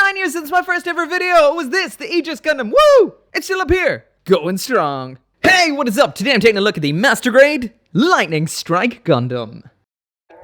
9 years since my first ever video. It was this, the Aegis Gundam. Woo! It's still up here. Going strong. Hey, what is up? Today I'm taking a look at the Master Grade Lightning Strike Gundam.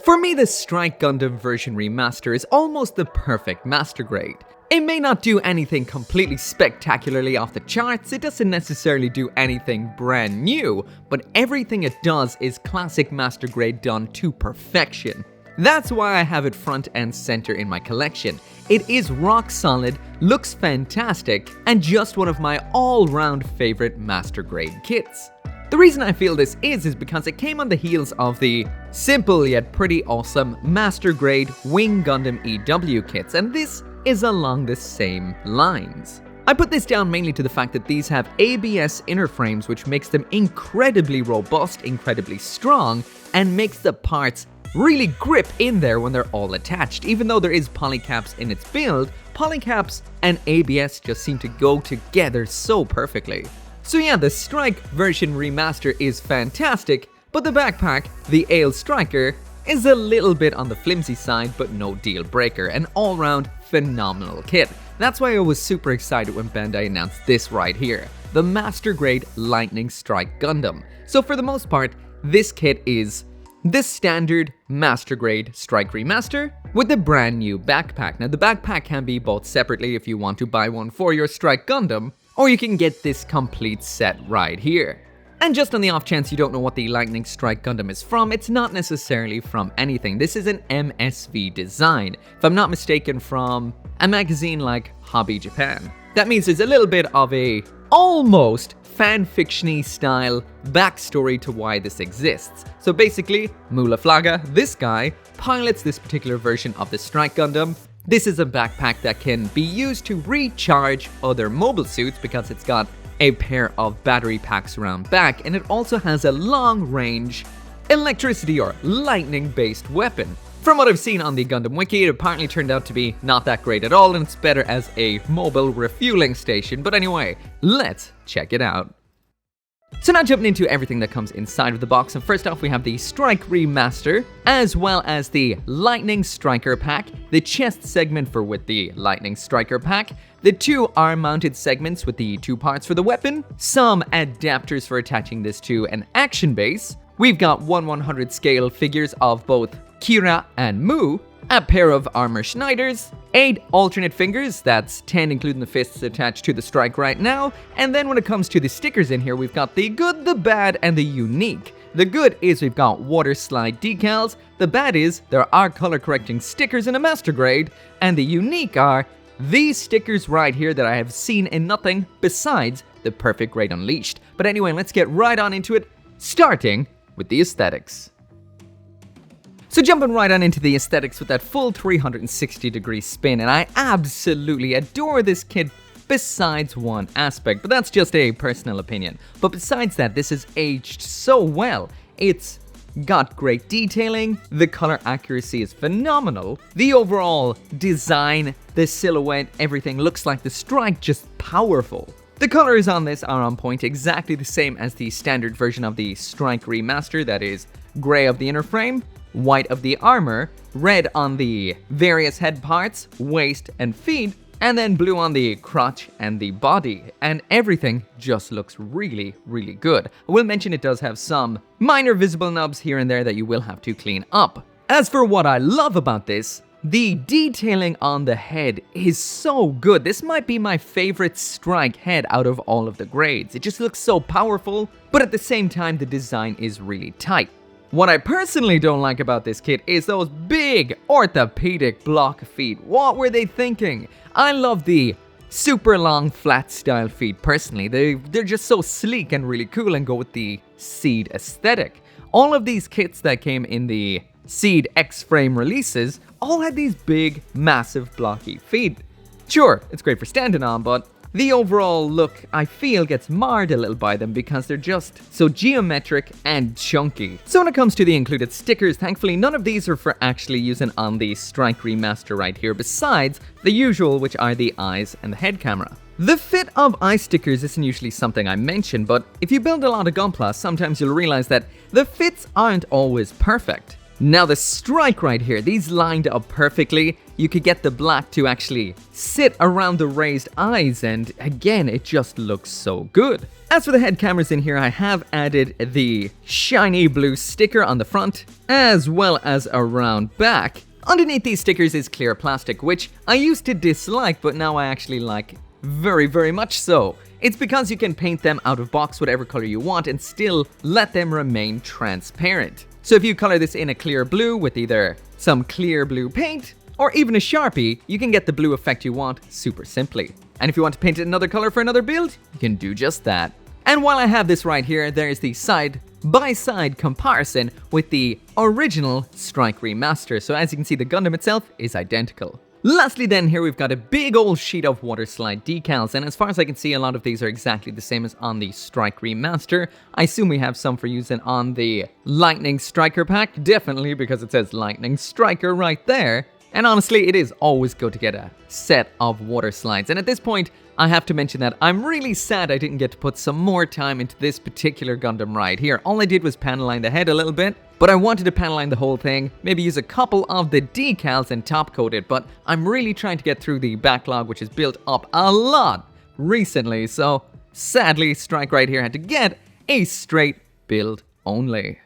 For me, the Strike Gundam version remaster is almost the perfect Master Grade. It may not do anything completely spectacularly off the charts, it doesn't necessarily do anything brand new, but everything it does is classic Master Grade done to perfection. That's why I have it front and center in my collection. It is rock solid, looks fantastic, and just one of my all-round favorite Master Grade kits. The reason I feel this is because it came on the heels of the simple yet pretty awesome Master Grade Wing Gundam EW kits, and this is along the same lines. I put this down mainly to the fact that these have ABS inner frames, which makes them incredibly robust, incredibly strong, and makes the parts really grip in there when they're all attached. Even though there is polycaps in its build, polycaps and ABS just seem to go together so perfectly. So yeah, the Strike version remaster is fantastic, but the backpack, the Ale Striker, is a little bit on the flimsy side, but no deal breaker. An all-round phenomenal kit. That's why I was super excited when Bandai announced this right here, the Master Grade Lightning Strike Gundam. So for the most part, this kit is the standard Master Grade Strike Remaster with the brand new backpack. Now the backpack can be bought separately if you want to buy one for your Strike Gundam, or you can get this complete set right here. And just on the off chance you don't know what the Lightning Strike Gundam is from, it's not necessarily from anything. This is an MSV design, if I'm not mistaken, from a magazine like Hobby Japan. That means there's a little bit of a almost fanfiction-y style backstory to why this exists. So basically, Mula Flaga, this guy, pilots this particular version of the Strike Gundam. This is a backpack that can be used to recharge other mobile suits because it's got a pair of battery packs around back, and it also has a long-range electricity or lightning-based weapon. From what I've seen on the Gundam Wiki, it apparently turned out to be not that great at all, and it's better as a mobile refueling station. But anyway, let's check it out. So now jumping into everything that comes inside of the box, and first off we have the Strike Remaster, as well as the Lightning Striker pack, the chest segment with the Lightning Striker pack, the two arm-mounted segments with the two parts for the weapon, some adapters for attaching this to an action base. We've got 1/100 scale figures of both Kira and Mu, a pair of armor Schneiders, 8 alternate fingers, that's 10 including the fists attached to the Strike right now, and then when it comes to the stickers in here, we've got the good, the bad, and the unique. The good is we've got water slide decals, the bad is there are color correcting stickers in a Master Grade, and the unique are these stickers right here that I have seen in nothing besides the Perfect Grade Unleashed. But anyway, let's get right on into it, starting with the aesthetics. So jumping right on into the aesthetics with that full 360-degree spin, and I absolutely adore this kit besides one aspect, but that's just a personal opinion. But besides that, this has aged so well. It's got great detailing, the color accuracy is phenomenal, the overall design, the silhouette, everything looks like the Strike, just powerful. The colors on this are on point, exactly the same as the standard version of the Strike Remaster, that is gray of the inner frame, white of the armor, red on the various head parts, waist and feet, and then blue on the crotch and the body, and everything just looks really, really good. I will mention it does have some minor visible nubs here and there that you will have to clean up. As for what I love about this, the detailing on the head is so good. This might be my favorite Strike head out of all of the grades. It just looks so powerful, but at the same time the design is really tight. What I personally don't like about this kit is those big orthopedic block feet. What were they thinking? I love the super long flat style feet personally. They're just so sleek and really cool and go with the SEED aesthetic. All of these kits that came in the SEED X-Frame releases all had these big, massive blocky feet. Sure, it's great for standing on, but the overall look, I feel, gets marred a little by them because they're just so geometric and chunky. So when it comes to the included stickers, thankfully none of these are for actually using on the Strike Remaster right here, besides the usual, which are the eyes and the head camera. The fit of eye stickers isn't usually something I mention, but if you build a lot of gunpla, sometimes you'll realize that the fits aren't always perfect. Now the Strike right here, these lined up perfectly, you could get the black to actually sit around the raised eyes, and again, it just looks so good. As for the head cameras in here, I have added the shiny blue sticker on the front, as well as around back. Underneath these stickers is clear plastic, which I used to dislike, but now I actually like very, very much so. It's because you can paint them out of box whatever color you want and still let them remain transparent. So if you color this in a clear blue with either some clear blue paint or even a Sharpie, you can get the blue effect you want super simply. And if you want to paint it another color for another build, you can do just that. And while I have this right here, there's the side-by-side comparison with the original Strike Remaster. So as you can see, the Gundam itself is identical. Lastly then, here we've got a big old sheet of water slide decals, and as far as I can see, a lot of these are exactly the same as on the Strike Remaster. I assume we have some for using on the Lightning Striker pack, definitely because it says Lightning Striker right there. And honestly, it is always good to get a set of water slides. And at this point, I have to mention that I'm really sad I didn't get to put some more time into this particular Gundam ride here. All I did was panel line the head a little bit, but I wanted to panel line the whole thing, maybe use a couple of the decals and top coat it, but I'm really trying to get through the backlog, which has built up a lot recently, so sadly, Strike right here had to get a straight build only.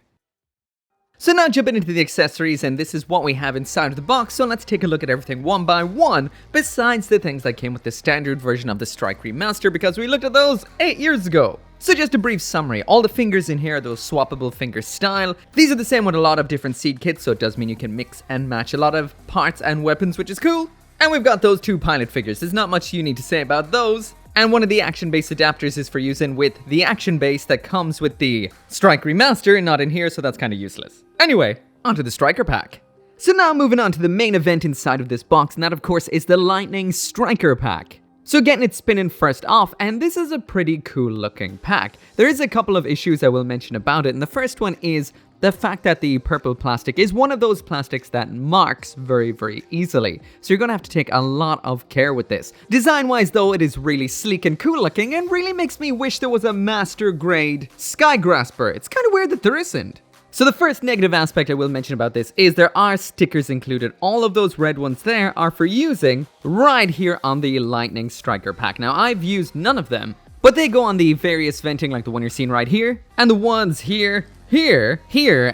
So now jumping into the accessories, and this is what we have inside of the box, so let's take a look at everything one by one, besides the things that came with the standard version of the Strike Remaster, because we looked at those 8 years ago. So just a brief summary, all the fingers in here are those swappable finger style. These are the same with a lot of different SEED kits, so it does mean you can mix and match a lot of parts and weapons, which is cool. And we've got those two pilot figures, there's not much you need to say about those. And one of the action base adapters is for using with the action base that comes with the Strike Remaster, not in here, so that's kind of useless. Anyway, onto the Striker pack. So now moving on to the main event inside of this box, and that of course is the Lightning Striker pack. So getting it spinning first off, and this is a pretty cool looking pack. There is a couple of issues I will mention about it, and the first one is the fact that the purple plastic is one of those plastics that marks very, very easily. So you're going to have to take a lot of care with this. Design-wise though, it is really sleek and cool looking and really makes me wish there was a master grade Sky Grasper. It's kind of weird that there isn't. So the first negative aspect I will mention about this is there are stickers included. All of those red ones there are for using right here on the Lightning Striker pack. Now I've used none of them, but they go on the various venting like the one you're seeing right here, and the ones here,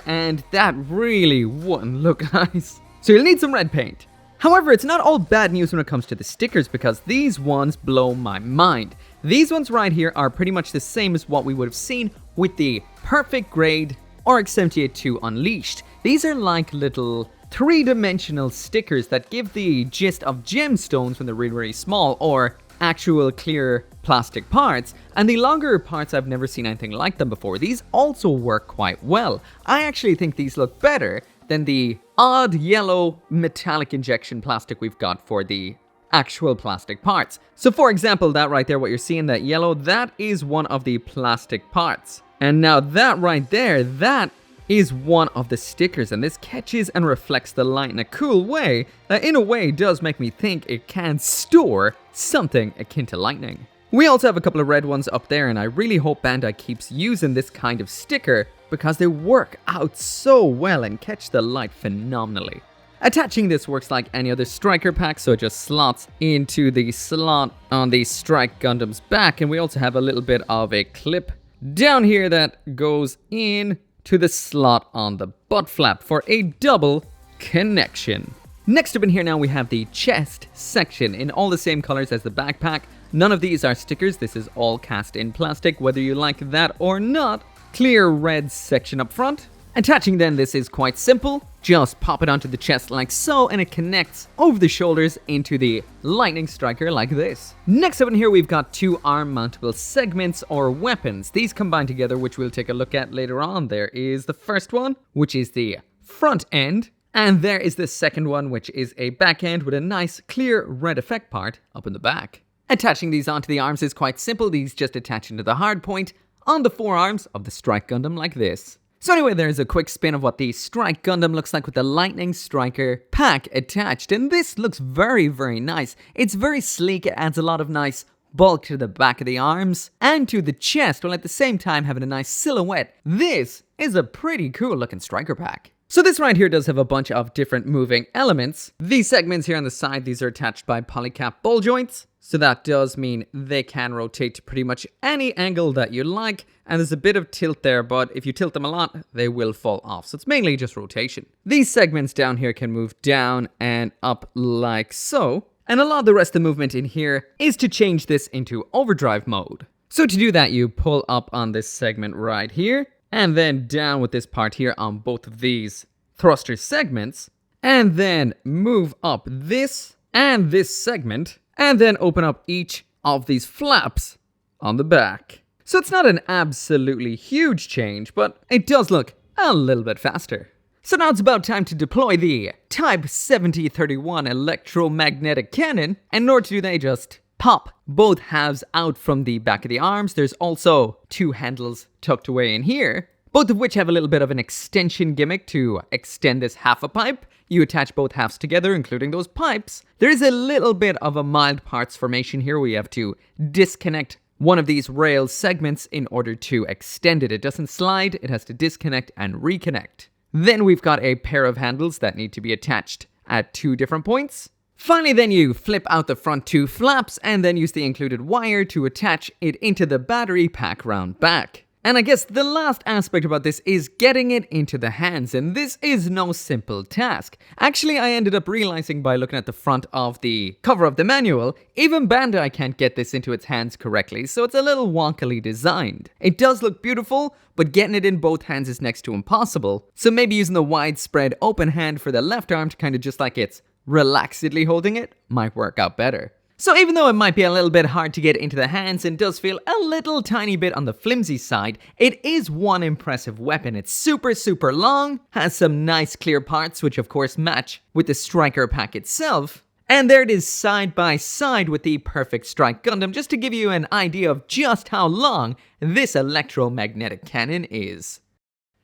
and that really wouldn't look nice. So you'll need some red paint. However, it's not all bad news when it comes to the stickers, because these ones blow my mind. These ones right here are pretty much the same as what we would have seen with the Perfect Grade RX-78-2 Unleashed. These are like little three-dimensional stickers that give the gist of gemstones when they're really, really small, or actual clear plastic parts, and the longer parts I've never seen anything like them before. These also work quite well. I actually think these look better than the odd yellow metallic injection plastic we've got for the actual plastic parts. So for example, that right there, what you're seeing, that yellow, that is one of the plastic parts. And now that right there, that is one of the stickers, and this catches and reflects the light in a cool way that in a way does make me think it can store something akin to lightning. We also have a couple of red ones up there, and I really hope Bandai keeps using this kind of sticker because they work out so well and catch the light phenomenally. Attaching this works like any other Striker pack, so it just slots into the slot on the Strike Gundam's back, and we also have a little bit of a clip down here that goes in to the slot on the butt flap for a double connection. Next up in here now we have the chest section in all the same colors as the backpack. None of these are stickers, this is all cast in plastic, whether you like that or not. Clear red section up front. Attaching then, this is quite simple. Just pop it onto the chest like so, and it connects over the shoulders into the Lightning Striker like this. Next up in here, we've got two arm mountable segments or weapons. These combine together, which we'll take a look at later on. There is the first one, which is the front end, and there is the second one, which is a back end with a nice clear red effect part up in the back. Attaching these onto the arms is quite simple. These just attach into the hard point on the forearms of the Strike Gundam like this. So anyway, there's a quick spin of what the Strike Gundam looks like with the Lightning Striker pack attached, and this looks very, very nice. It's very sleek, it adds a lot of nice bulk to the back of the arms and to the chest, while at the same time having a nice silhouette. This is a pretty cool looking Striker pack. So this right here does have a bunch of different moving elements. These segments here on the side, these are attached by polycap ball joints. So that does mean they can rotate to pretty much any angle that you like. And there's a bit of tilt there, but if you tilt them a lot, they will fall off. So it's mainly just rotation. These segments down here can move down and up like so. And a lot of the rest of the movement in here is to change this into overdrive mode. So to do that, you pull up on this segment right here, and then down with this part here on both of these thruster segments, and then move up this and this segment, and then open up each of these flaps on the back. So it's not an absolutely huge change, but it does look a little bit faster. So now it's about time to deploy the Type 7031 Electromagnetic Canon, and in order to do that, just pop both halves out from the back of the arms. There's also two handles tucked away in here, both of which have a little bit of an extension gimmick to extend this half a pipe. You attach both halves together, including those pipes. There is a little bit of a mild parts formation here where you have to disconnect one of these rail segments in order to extend it. It doesn't slide, it has to disconnect and reconnect. Then we've got a pair of handles that need to be attached at two different points. Finally, then you flip out the front two flaps and then use the included wire to attach it into the battery pack round back. And I guess the last aspect about this is getting it into the hands, and this is no simple task. Actually, I ended up realizing by looking at the front of the cover of the manual, even Bandai can't get this into its hands correctly, so it's a little wonkily designed. It does look beautiful, but getting it in both hands is next to impossible. So maybe using the widespread open hand for the left arm to kind of just like it's relaxedly holding it might work out better. So even though it might be a little bit hard to get into the hands and does feel a little tiny bit on the flimsy side, it is one impressive weapon. It's super long, has some nice clear parts which of course match with the Striker pack itself. And there it is side by side with the Perfect Strike Gundam, just to give you an idea of just how long this electromagnetic cannon is.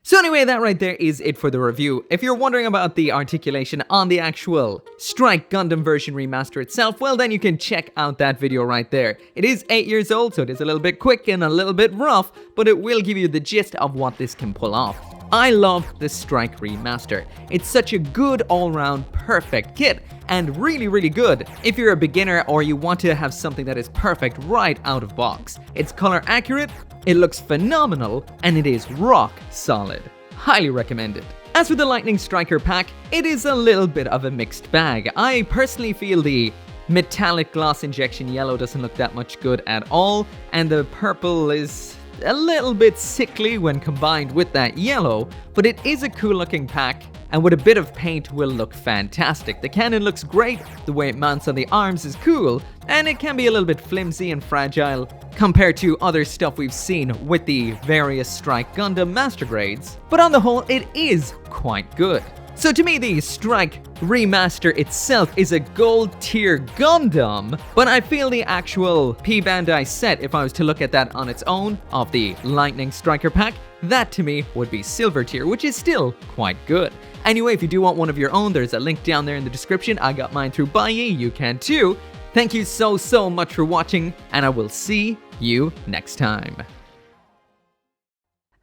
So anyway, that right there is it for the review. If you're wondering about the articulation on the actual Strike Gundam version remaster itself, well then you can check out that video right there. It is 8 years old, so it is a little bit quick and a little bit rough, but it will give you the gist of what this can pull off. I love the Strike remaster. It's such a good all-round perfect kit, and really good if you're a beginner or you want to have something that is perfect right out of box. It's color accurate, it looks phenomenal, and it is rock solid. Highly recommended. As for the Lightning Striker pack, it is a little bit of a mixed bag. I personally feel the metallic gloss injection yellow doesn't look that much good at all, and the purple is a little bit sickly when combined with that yellow, but it is a cool looking pack, and with a bit of paint will look fantastic. The cannon looks great, the way it mounts on the arms is cool, and it can be a little bit flimsy and fragile compared to other stuff we've seen with the various Strike Gundam master grades, but on the whole it is quite good. So to me, the Strike remaster itself is a gold tier Gundam, but I feel the actual P Bandai set, if I was to look at that on its own, of the Lightning Striker pack, that to me would be silver tier, which is still quite good. Anyway, if you do want one of your own, there's a link down there in the description. I got mine through BUYEE, you can too. Thank you so much for watching, and I will see you next time.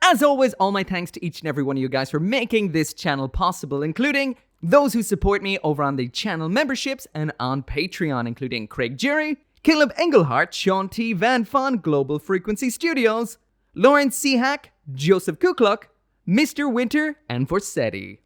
As always, all my thanks to each and every one of you guys for making this channel possible, including those who support me over on the channel memberships and on Patreon, including Craig Jerry, Caleb Engelhart, Sean T. Van Fon, Global Frequency Studios, Lawrence C. Hack, Joseph Kukluk, Mr. Winter, and Forsetti.